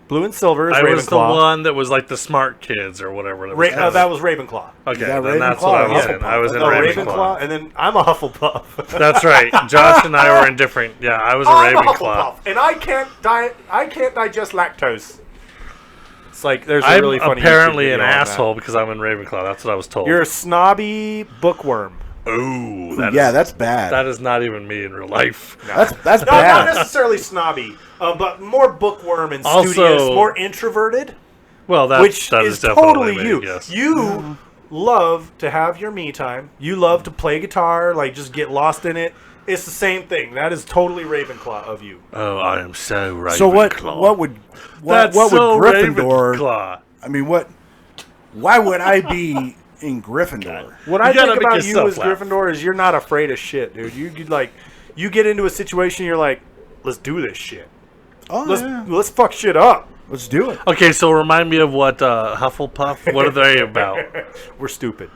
Speaker 1: Blue and silver is
Speaker 3: I
Speaker 1: Ravenclaw.
Speaker 3: was the one that was like the smart kids or whatever. That was
Speaker 1: That was Ravenclaw.
Speaker 3: okay,
Speaker 2: that
Speaker 3: then that's
Speaker 2: Ravenclaw
Speaker 3: what I
Speaker 2: or
Speaker 3: was in.
Speaker 2: Hufflepuff?
Speaker 3: I was in
Speaker 1: Oh,
Speaker 3: Ravenclaw.
Speaker 1: Ravenclaw, and then I'm a Hufflepuff.
Speaker 3: That's right. Josh and I were in different. Yeah, I was a
Speaker 1: I'm a
Speaker 3: Ravenclaw.
Speaker 1: Hufflepuff, and I can't digest lactose. It's like there's a
Speaker 3: I'm
Speaker 1: really funny
Speaker 3: apparently
Speaker 1: YouTube
Speaker 3: an
Speaker 1: video on that.
Speaker 3: asshole because I'm in Ravenclaw. That's what I was told.
Speaker 1: You're a snobby bookworm.
Speaker 3: Ooh,
Speaker 2: Yeah, that's bad.
Speaker 3: that is not even me in real life.
Speaker 2: That's
Speaker 1: No, not
Speaker 2: bad.
Speaker 1: necessarily snobby, but more bookworm and
Speaker 3: Also-
Speaker 1: studious, more introverted,
Speaker 3: Well, that
Speaker 1: which
Speaker 3: that
Speaker 1: is
Speaker 3: definitely
Speaker 1: totally
Speaker 3: me,
Speaker 1: you.
Speaker 3: Yes.
Speaker 1: You love to have your me time. You love to play guitar, like just get lost in it. It's the same thing. That is totally Ravenclaw of you.
Speaker 3: Oh, I am so Ravenclaw.
Speaker 2: So what would
Speaker 3: That's
Speaker 2: what
Speaker 3: so
Speaker 2: would Gryffindor
Speaker 3: Ravenclaw.
Speaker 2: I mean why would I be in Gryffindor?
Speaker 1: What I
Speaker 3: gotta
Speaker 1: think
Speaker 3: make
Speaker 1: about you
Speaker 3: yourself
Speaker 1: as
Speaker 3: laugh.
Speaker 1: Gryffindor is you're not afraid of shit, dude. You get into a situation, you're like, let's do this shit.
Speaker 2: Oh, yeah.
Speaker 1: Let's fuck shit up.
Speaker 2: Let's do it.
Speaker 3: Okay, so remind me of what Hufflepuff. What are they about?
Speaker 1: We're stupid.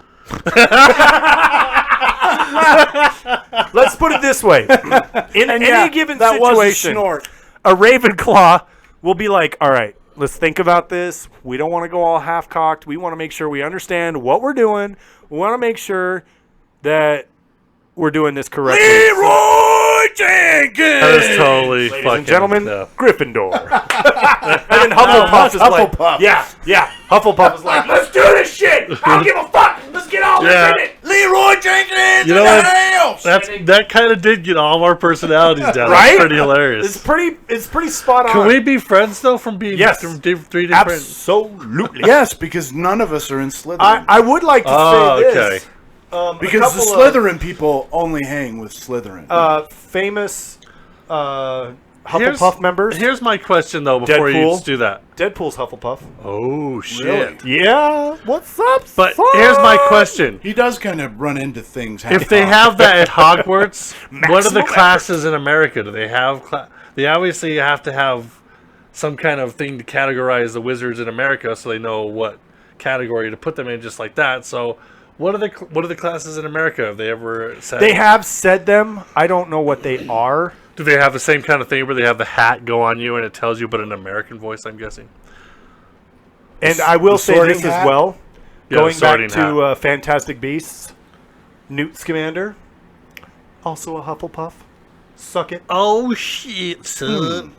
Speaker 1: Let's put it this way: in any given
Speaker 2: that was a
Speaker 1: situation,
Speaker 2: snort.
Speaker 1: a Ravenclaw will be like, "All right, let's think about this. We don't want to go all half-cocked. We want to make sure we understand what we're doing. We want to make sure that we're doing this correctly."
Speaker 2: Jenkins!
Speaker 3: That is totally
Speaker 1: Ladies
Speaker 3: fucking.
Speaker 1: and gentlemen,
Speaker 3: no.
Speaker 1: Gryffindor. And then Hufflepuff is
Speaker 2: Hufflepuff.
Speaker 1: like, yeah. Hufflepuff is like, let's do this shit. I don't give a fuck. Let's get all
Speaker 3: Yeah.
Speaker 1: in it.
Speaker 2: Leroy Jenkins!
Speaker 3: You know what? That kind of did get all of our personalities down.
Speaker 1: Right?
Speaker 3: That's pretty hilarious.
Speaker 1: It's pretty spot on.
Speaker 3: Can we be friends though? From being
Speaker 1: Yes.
Speaker 3: from three different.
Speaker 1: Absolutely.
Speaker 2: Yes, because none of us are in Slytherin.
Speaker 1: I would like to
Speaker 3: Oh,
Speaker 1: say
Speaker 3: okay.
Speaker 1: this.
Speaker 2: because the Slytherin people only hang with Slytherin.
Speaker 1: Famous Hufflepuff members.
Speaker 3: Here's my question, though, before
Speaker 1: Deadpool.
Speaker 3: you do that.
Speaker 1: Deadpool's Hufflepuff.
Speaker 3: Oh, shit.
Speaker 1: Yeah. What's up,
Speaker 3: But
Speaker 1: son?
Speaker 3: here's my question.
Speaker 2: He does kind of run into things.
Speaker 3: If they have that at Hogwarts, what are the
Speaker 1: Maximum
Speaker 3: classes in America? Do they have... They obviously have to have some kind of thing to categorize the wizards in America so they know what category to put them in, just like that. So... What are the classes in America? Have they ever said?
Speaker 1: They have said them. I don't know what they are.
Speaker 3: Do they have the same kind of thing where they have the hat go on you and it tells you, but in an American voice? I'm guessing.
Speaker 1: And I will say
Speaker 2: sorting
Speaker 1: this
Speaker 2: hat?
Speaker 1: as well.
Speaker 3: Yeah,
Speaker 1: Going
Speaker 3: the
Speaker 1: back
Speaker 3: sorting
Speaker 1: to Fantastic Beasts, Newt Scamander, also a Hufflepuff. Suck it.
Speaker 3: Oh shit, son!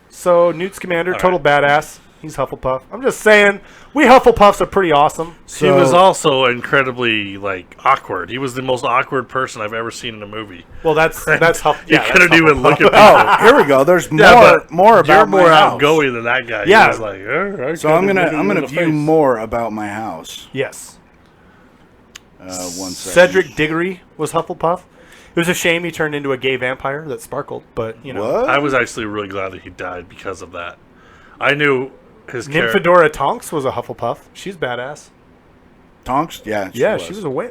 Speaker 1: So Newt Scamander,
Speaker 3: All
Speaker 1: total badass. He's Hufflepuff. I'm just saying, we Hufflepuffs are pretty awesome.
Speaker 3: He was also incredibly awkward. He was the most awkward person I've ever seen in a movie.
Speaker 1: Well, that's Huff.
Speaker 3: You
Speaker 1: Yeah,
Speaker 3: couldn't
Speaker 1: that's
Speaker 3: even look at people.
Speaker 2: Oh, here we go. There's more about
Speaker 3: You're more
Speaker 2: my house.
Speaker 3: outgoing than that guy.
Speaker 1: Yeah.
Speaker 3: He was like, I
Speaker 2: So I'm
Speaker 3: couldn't look
Speaker 2: gonna
Speaker 3: him in the
Speaker 2: view
Speaker 3: face.
Speaker 2: more about my house.
Speaker 1: Yes.
Speaker 2: One second.
Speaker 1: Cedric Diggory was Hufflepuff. It was a shame he turned into a gay vampire that sparkled, but you know.
Speaker 2: What?
Speaker 3: I was actually really glad that he died because of that. I knew his character.
Speaker 1: Nymphadora Tonks was a Hufflepuff. She's badass.
Speaker 2: Tonks? Yeah.
Speaker 1: She was way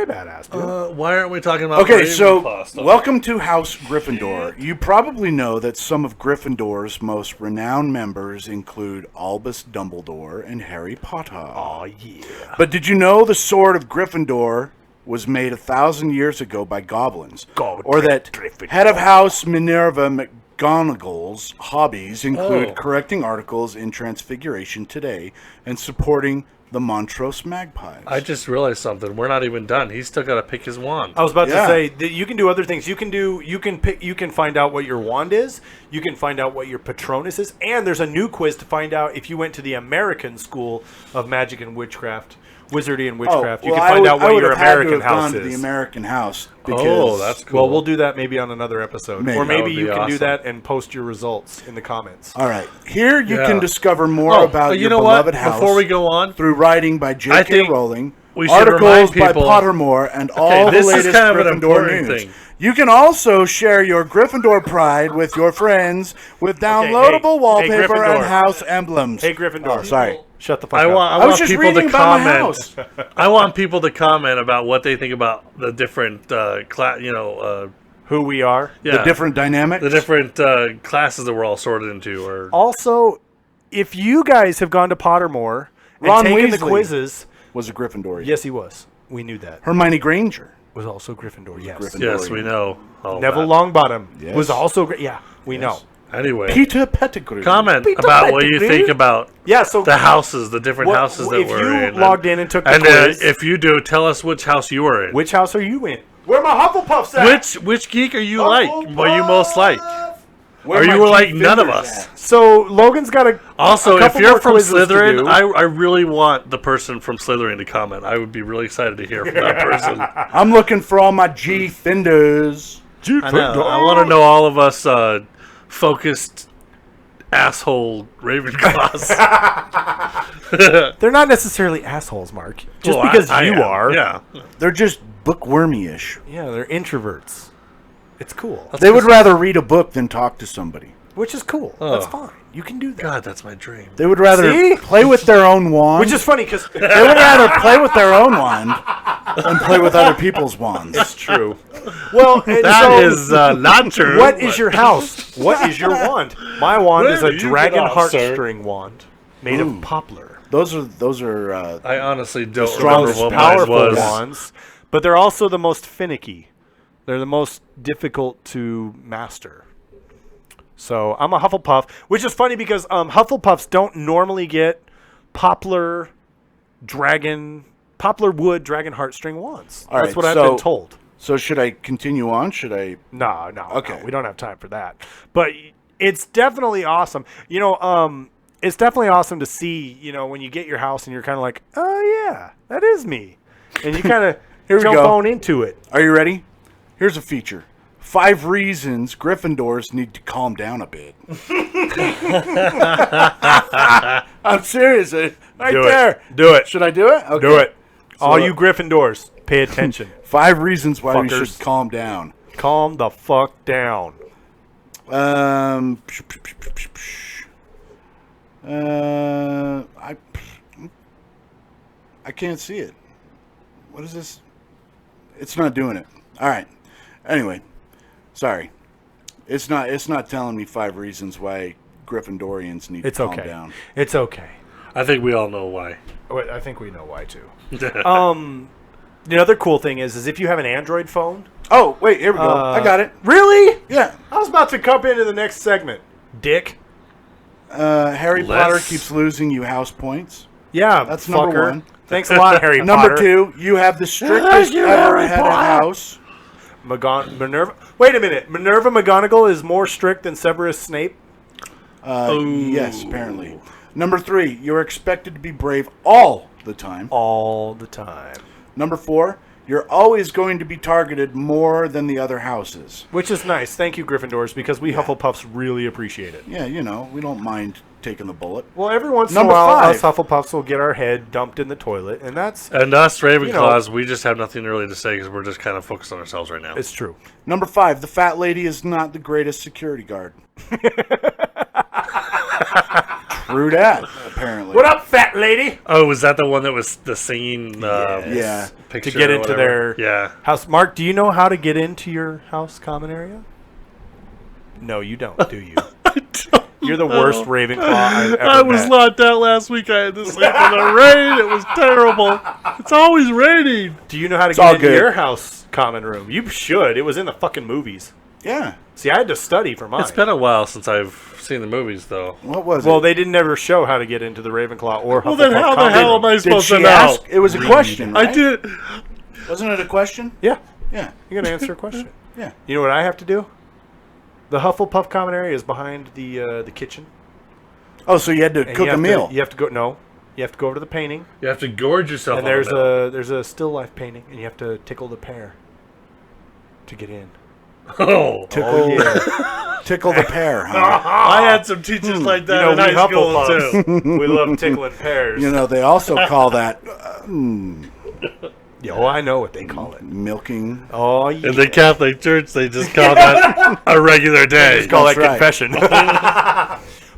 Speaker 1: badass, dude.
Speaker 3: Why aren't we talking about
Speaker 2: Okay, so
Speaker 3: Ravenclaw stuff?
Speaker 2: welcome to House Gryffindor. You probably know that some of Gryffindor's most renowned members include Albus Dumbledore and Harry Potter.
Speaker 1: Oh yeah.
Speaker 2: But did you know the sword of Gryffindor was made 1,000 years ago by goblins? Or that
Speaker 1: Gryffindor.
Speaker 2: head of House Minerva McGonagall's hobbies include correcting articles in Transfiguration Today and supporting the Montrose Magpies.
Speaker 3: I just realized something. We're not even done. He's still got to pick his wand.
Speaker 1: I was about
Speaker 2: Yeah.
Speaker 1: to say that you can do other things. You can find out what your wand is. You can find out what your Patronus is, and there's a new quiz to find out if you went to the American School of Magic and Witchcraft, Wizardry and Witchcraft. You can find out what your
Speaker 2: I
Speaker 1: American
Speaker 2: would have
Speaker 1: house
Speaker 2: gone to the
Speaker 1: is.
Speaker 2: American house.
Speaker 3: Oh,
Speaker 2: Because
Speaker 3: that's cool.
Speaker 1: Well, we'll do that maybe on another episode,
Speaker 2: Maybe.
Speaker 1: or
Speaker 2: That
Speaker 1: maybe
Speaker 3: would be
Speaker 1: you can do
Speaker 3: awesome.
Speaker 1: that and post your results in the comments.
Speaker 2: All right. Here you
Speaker 3: Yeah.
Speaker 2: can discover more about
Speaker 3: you
Speaker 2: your
Speaker 3: know what?
Speaker 2: beloved house
Speaker 3: Before we go on,
Speaker 2: through writing by
Speaker 3: I
Speaker 2: J.K.
Speaker 3: think
Speaker 2: Rowling,
Speaker 3: we should
Speaker 2: articles
Speaker 3: remind
Speaker 2: by
Speaker 3: people-
Speaker 2: Pottermore, and all the
Speaker 3: this is
Speaker 2: latest
Speaker 3: kind of an
Speaker 2: Gryffindor
Speaker 3: important
Speaker 2: news.
Speaker 3: thing.
Speaker 2: You can also share your Gryffindor pride with your friends with downloadable wallpaper
Speaker 1: Gryffindor.
Speaker 2: and house emblems.
Speaker 1: Hey, Gryffindor.
Speaker 2: Oh, sorry.
Speaker 1: Shut the fuck
Speaker 3: I
Speaker 1: up.
Speaker 3: want
Speaker 2: was just
Speaker 3: people to
Speaker 2: reading about my
Speaker 3: comment.
Speaker 2: house.
Speaker 3: I want people to comment about what they think about the different,
Speaker 1: Who we are.
Speaker 2: The different dynamics.
Speaker 3: the different classes that we're all sorted into. Or
Speaker 1: Also, if you guys have gone to Pottermore and
Speaker 2: Ron
Speaker 1: taken the
Speaker 2: Weasley.
Speaker 1: quizzes,
Speaker 2: was a Gryffindor.
Speaker 1: yes, he was. We knew that.
Speaker 2: Hermione Granger.
Speaker 1: Was also Gryffindor. Yes.
Speaker 2: Gryffindor.
Speaker 3: yes, we know. All
Speaker 1: Neville
Speaker 3: that.
Speaker 1: Longbottom
Speaker 2: Yes.
Speaker 1: was also yeah. We know.
Speaker 3: Anyway,
Speaker 2: Peter Pettigrew.
Speaker 3: comment
Speaker 1: Peter
Speaker 3: about what you
Speaker 1: Pettigrew.
Speaker 3: think about
Speaker 1: Yeah. So
Speaker 3: the houses, the different
Speaker 1: What-
Speaker 3: houses that
Speaker 1: if
Speaker 3: we're
Speaker 1: you
Speaker 3: in.
Speaker 1: logged in and took the
Speaker 3: and
Speaker 1: quiz-
Speaker 3: if you do, tell us which house you are in.
Speaker 1: which house are you in? Where my Hufflepuffs at?
Speaker 3: Which geek are you like? What are you most like?
Speaker 2: Where
Speaker 3: Or
Speaker 2: my
Speaker 3: you were
Speaker 2: G
Speaker 3: like none of
Speaker 2: fingers
Speaker 3: us?
Speaker 2: at?
Speaker 1: So Logan's got a
Speaker 3: Also,
Speaker 1: a
Speaker 3: if
Speaker 1: couple
Speaker 3: you're
Speaker 1: more
Speaker 3: from
Speaker 1: quizzes to
Speaker 3: Slytherin,
Speaker 1: do.
Speaker 3: I really want the person from Slytherin to comment. I would be really excited to hear from that person.
Speaker 2: I'm looking for all my G finders.
Speaker 3: I know. I want to know all of us focused asshole Ravenclaws.
Speaker 1: They're not necessarily assholes, Mark. Just
Speaker 3: Well,
Speaker 1: because
Speaker 3: I
Speaker 1: you
Speaker 3: am.
Speaker 1: are.
Speaker 3: Yeah.
Speaker 2: They're just bookwormy-ish.
Speaker 1: Yeah, they're introverts. It's cool.
Speaker 2: They would rather read a book than talk to somebody.
Speaker 1: Which is cool. That's fine. You can do that.
Speaker 3: God, that's my dream.
Speaker 2: They would rather
Speaker 1: See?
Speaker 2: play with their own wand.
Speaker 1: Which is funny because
Speaker 2: They would rather play with their own wand than play with other people's wands.
Speaker 1: it's true. Well, and
Speaker 3: That
Speaker 1: so,
Speaker 3: is not true.
Speaker 1: what is your house? What is your wand? My wand is
Speaker 3: Where
Speaker 1: a
Speaker 3: do you
Speaker 1: dragon
Speaker 3: get off, sir?
Speaker 1: heartstring wand made of poplar.
Speaker 2: Those are.
Speaker 3: I honestly don't
Speaker 2: strongest,
Speaker 3: remember what mine
Speaker 1: Powerful
Speaker 3: was.
Speaker 1: wands, but they're also the most finicky. They're the most difficult to master. So I'm a Hufflepuff, which is funny because Hufflepuffs don't normally get poplar wood dragon heartstring wands.
Speaker 2: All
Speaker 1: That's
Speaker 2: right,
Speaker 1: what I've
Speaker 2: so-
Speaker 1: been told.
Speaker 2: So should I continue on? Should I?
Speaker 1: No,
Speaker 2: Okay.
Speaker 1: we don't have time for that. But it's definitely awesome. You know, it's definitely awesome to see, you know, when you get your house and you're kind of like, oh yeah, that is me. And you kind of
Speaker 2: Here we
Speaker 1: jump
Speaker 2: go.
Speaker 1: on into it.
Speaker 2: Are you ready? Here's a feature. 5 reasons Gryffindors need to calm down a bit. I'm serious. Right
Speaker 1: Do it.
Speaker 2: there.
Speaker 1: Do it.
Speaker 2: Should I do it? Okay.
Speaker 1: Do it.
Speaker 2: So-
Speaker 1: All you Gryffindors, pay attention.
Speaker 2: 5 reasons why we
Speaker 1: Fuckers.
Speaker 2: should calm down.
Speaker 1: Calm the fuck down.
Speaker 2: I can't see it. What is this? It's not doing it. All right. Anyway, sorry. It's not telling me 5 reasons why Gryffindorians need to calm down.
Speaker 1: It's okay.
Speaker 3: I think we all know why.
Speaker 1: I think we know why too. The other cool thing is if you have an Android phone.
Speaker 2: Oh, wait, here we go. I got it.
Speaker 1: Really?
Speaker 2: Yeah.
Speaker 1: I was about to come into the next segment. Dick.
Speaker 2: Harry Potter keeps losing you house points.
Speaker 1: Yeah,
Speaker 2: that's
Speaker 1: fucker.
Speaker 2: number 1.
Speaker 1: Thanks a lot, Harry Potter.
Speaker 2: Number 2, you have the strictest ever headed house.
Speaker 1: Minerva. Wait a minute. Minerva McGonagall is more strict than Severus Snape?
Speaker 2: Yes, apparently. Number 3, you're expected to be brave all the time.
Speaker 1: All the time.
Speaker 2: Number 4, you're always going to be targeted more than the other houses.
Speaker 1: Which is nice. Thank you, Gryffindors, because we Hufflepuffs really appreciate it.
Speaker 2: Yeah, we don't mind taking the bullet.
Speaker 1: Well, every once in a while, us Hufflepuffs will get our head dumped in the toilet, and that's...
Speaker 3: And us Ravenclaws, we just have nothing really to say because we're just kind of focused on ourselves right now.
Speaker 1: It's true.
Speaker 2: Number 5, the fat lady is not the greatest security guard. True that, apparently.
Speaker 1: What up, fat lady?
Speaker 3: Oh, was that the one that was the singing picture
Speaker 1: to get into their house? Mark, do you know how to get into your house common area? No, you don't, do you?
Speaker 3: I don't
Speaker 1: You're the worst Ravenclaw I've ever
Speaker 3: I was
Speaker 1: met.
Speaker 3: locked out last week. I had to sleep in the rain. It was terrible. It's always raining.
Speaker 1: Do you know how to get into your house common room? You should. It was in the fucking movies.
Speaker 2: Yeah.
Speaker 1: See, I had to study for mine.
Speaker 3: It's been a while since I've seen the movies, though.
Speaker 2: What was it?
Speaker 1: Well, they didn't ever show how to get into the Ravenclaw or Hufflepuff.
Speaker 3: Well, then how the hell am I supposed to know?
Speaker 2: Ask? It was a question, right?
Speaker 3: I did.
Speaker 2: Wasn't it a question?
Speaker 1: Yeah.
Speaker 2: Yeah.
Speaker 1: You got to answer a question.
Speaker 2: Yeah.
Speaker 1: You know what I have to do? The Hufflepuff common area is behind the kitchen.
Speaker 2: Oh, so you had to cook a meal.
Speaker 1: You have to go. No, you have to go over to the painting.
Speaker 3: You have to gorge yourself.
Speaker 1: And there's a still life painting, and you have to tickle the pear to get in.
Speaker 3: Oh,
Speaker 2: Tickle the pear, huh?
Speaker 3: I had some teachers like that in high school too.
Speaker 1: We love tickling pears.
Speaker 2: They also call that.
Speaker 1: I know what they call it.
Speaker 2: Milking.
Speaker 1: Oh, yeah.
Speaker 3: In the Catholic Church, they just call that a regular day.
Speaker 1: They just call that confession.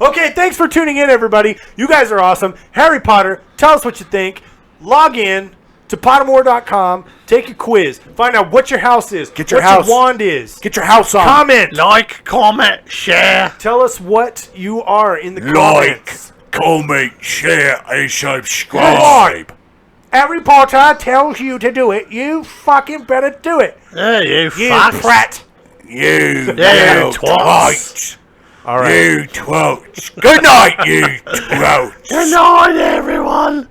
Speaker 1: Okay, thanks for tuning in, everybody. You guys are awesome. Harry Potter, tell us what you think. Log in to Pottermore.com. Take a quiz. Find out what your house is.
Speaker 2: Get your
Speaker 1: what your wand is.
Speaker 2: Get your house on.
Speaker 1: Comment.
Speaker 3: Like, comment, share.
Speaker 1: Tell us what you are in the comments.
Speaker 2: Comment, share, and subscribe.
Speaker 1: Come on. Harry Potter tells you to do it. You fucking better do it.
Speaker 3: Yeah, you
Speaker 1: prat.
Speaker 2: You
Speaker 3: twats.
Speaker 1: All right.
Speaker 2: You twats. Good night, you twats.
Speaker 3: Good night, everyone.